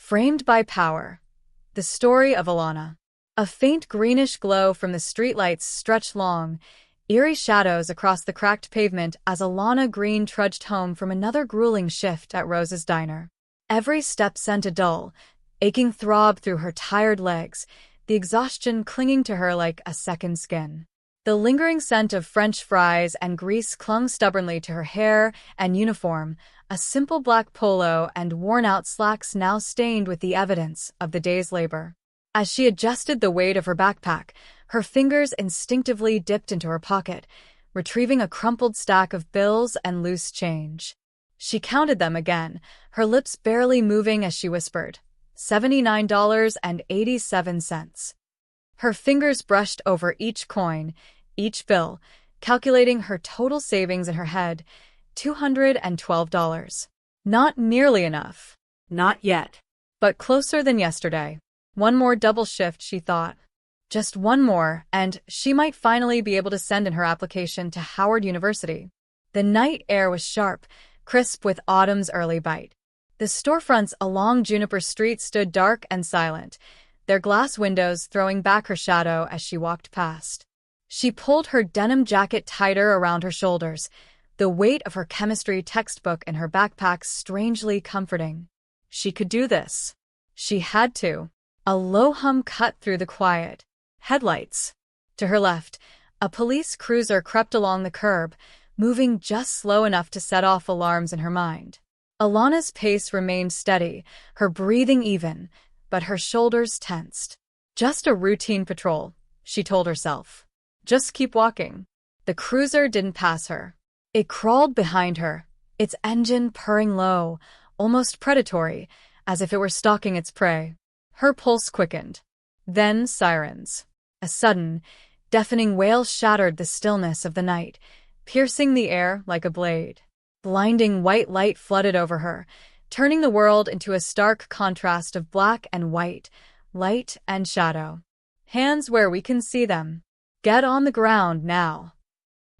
Framed by Power. The story of Alana. A faint greenish glow from the streetlights stretched long, eerie shadows across the cracked pavement as Alana Green trudged home from another grueling shift at Rose's diner. Every step sent a dull, aching throb through her tired legs, the exhaustion clinging to her like a second skin. The lingering scent of French fries and grease clung stubbornly to her hair and uniform, a simple black polo and worn-out slacks now stained with the evidence of the day's labor. As she adjusted the weight of her backpack, her fingers instinctively dipped into her pocket, retrieving a crumpled stack of bills and loose change. She counted them again, her lips barely moving as she whispered, $79.87. Her fingers brushed over each coin, each bill, calculating her total savings in her head, $212. Not nearly enough. Not yet. But closer than yesterday. One more double shift, she thought. Just one more, and she might finally be able to send in her application to Howard University. The night air was sharp, crisp with autumn's early bite. The storefronts along Juniper Street stood dark and silent, their glass windows throwing back her shadow as she walked past. She pulled her denim jacket tighter around her shoulders, the weight of her chemistry textbook in her backpack strangely comforting. She could do this. She had to. A low hum cut through the quiet. Headlights. To her left, a police cruiser crept along the curb, moving just slow enough to set off alarms in her mind. Alana's pace remained steady, her breathing even, but her shoulders tensed. Just a routine patrol, she told herself. Just keep walking. The cruiser didn't pass her. It crawled behind her, its engine purring low, almost predatory, as if it were stalking its prey. Her pulse quickened. Then sirens. A sudden, deafening wail shattered the stillness of the night, piercing the air like a blade. Blinding white light flooded over her, turning the world into a stark contrast of black and white, light and shadow. Hands where we can see them. Get on the ground now.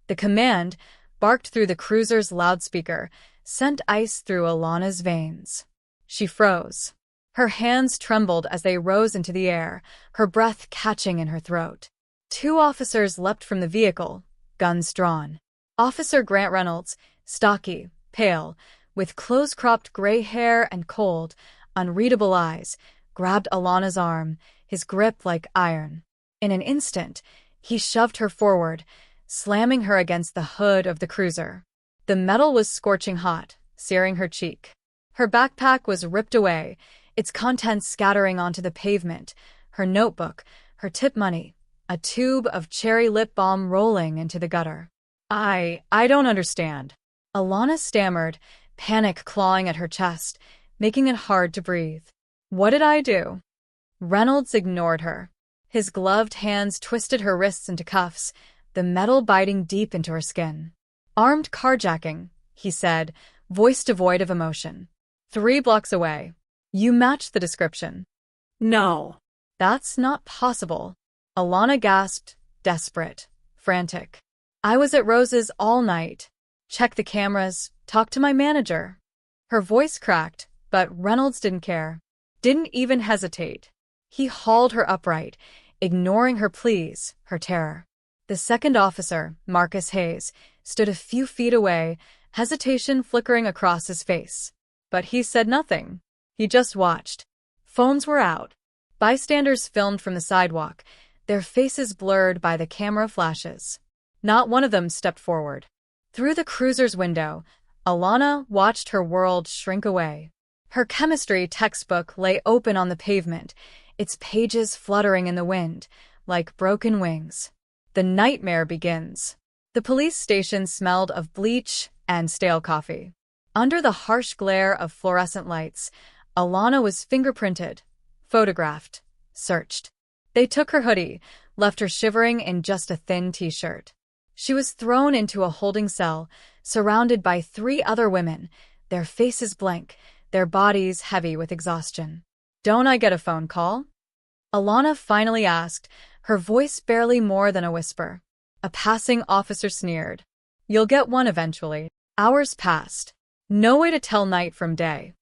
The command, barked through the cruiser's loudspeaker, sent ice through Alana's veins. She froze. Her hands trembled as they rose into the air, her breath catching in her throat. Two officers leapt from the vehicle, guns drawn. Officer Grant Reynolds, stocky, pale, with close-cropped gray hair and cold, unreadable eyes, grabbed Alana's arm, his grip like iron. In an instant, he shoved her forward, slamming her against the hood of the cruiser. The metal was scorching hot, searing her cheek. Her backpack was ripped away, its contents scattering onto the pavement, her notebook, her tip money, a tube of cherry lip balm rolling into the gutter. I don't understand. Alana stammered, panic clawing at her chest, making it hard to breathe. What did I do? Reynolds ignored her. His gloved hands twisted her wrists into cuffs, the metal biting deep into her skin. Armed carjacking, he said, voice devoid of emotion. 3 blocks away. You match the description. No. That's not possible. Alana gasped, desperate, frantic. I was at Rose's all night. Check the cameras, talk to my manager. Her voice cracked, but Reynolds didn't care. Didn't even hesitate. He hauled her upright, ignoring her pleas, her terror. The second officer, Marcus Hayes, stood a few feet away, hesitation flickering across his face. But he said nothing. He just watched. Phones were out. Bystanders filmed from the sidewalk, their faces blurred by the camera flashes. Not one of them stepped forward. Through the cruiser's window, Alana watched her world shrink away. Her chemistry textbook lay open on the pavement, its pages fluttering in the wind, like broken wings. The nightmare begins. The police station smelled of bleach and stale coffee. Under the harsh glare of fluorescent lights, Alana was fingerprinted, photographed, searched. They took her hoodie, left her shivering in just a thin t-shirt. She was thrown into a holding cell, surrounded by 3 other women, their faces blank, their bodies heavy with exhaustion. Don't I get a phone call? Alana finally asked, her voice barely more than a whisper. A passing officer sneered. You'll get one eventually. Hours passed. No way to tell night from day.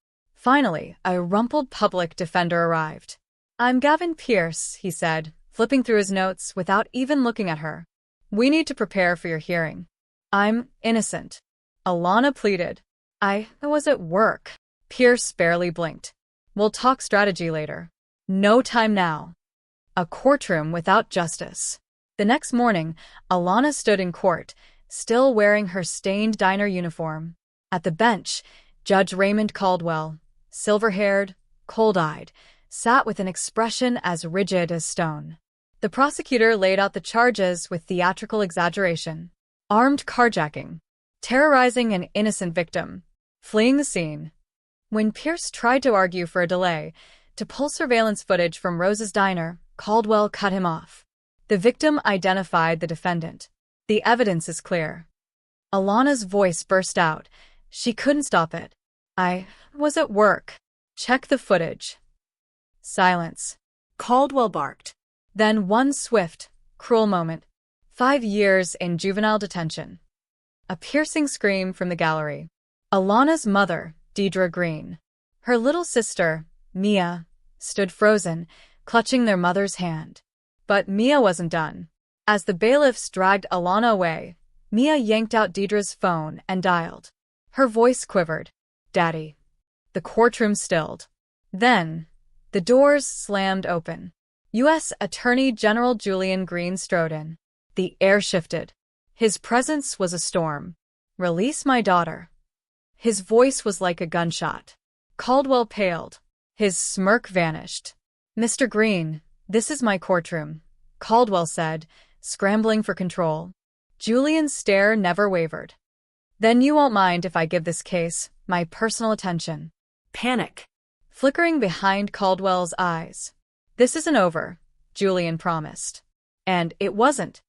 Finally, a rumpled public defender arrived. "I'm Gavin Pierce," he said, flipping through his notes without even looking at her. "We need to prepare for your hearing." "I'm innocent," Alana pleaded. "I was at work." Pierce barely blinked. "We'll talk strategy later." "No time now." A courtroom without justice. The next morning, Alana stood in court, still wearing her stained diner uniform. At the bench, Judge Raymond Caldwell, silver-haired, cold-eyed, sat with an expression as rigid as stone. The prosecutor laid out the charges with theatrical exaggeration. Armed carjacking, terrorizing an innocent victim, fleeing the scene. When Pierce tried to argue for a delay, to pull surveillance footage from Rose's diner, Caldwell cut him off. "The victim identified the defendant. The evidence is clear." Alana's voice burst out. She couldn't stop it. "I was at work." "Check the footage." Silence. Caldwell barked. Then one swift, cruel moment. 5 years in juvenile detention. A piercing scream from the gallery. Alana's mother, Alana Green. Her little sister, Mia, stood frozen, clutching their mother's hand. But Mia wasn't done. As the bailiffs dragged Alana away, Mia yanked out Deidre's phone and dialed. Her voice quivered. "Daddy." The courtroom stilled. Then, the doors slammed open. U.S. Attorney General Julian Green strode in. The air shifted. His presence was a storm. "Release my daughter." His voice was like a gunshot. Caldwell paled. His smirk vanished. "Mr. Green, this is my courtroom," Caldwell said, scrambling for control. Julian's stare never wavered. "Then you won't mind if I give this case my personal attention." Panic. Flickering behind Caldwell's eyes. "This isn't over," Julian promised. And it wasn't.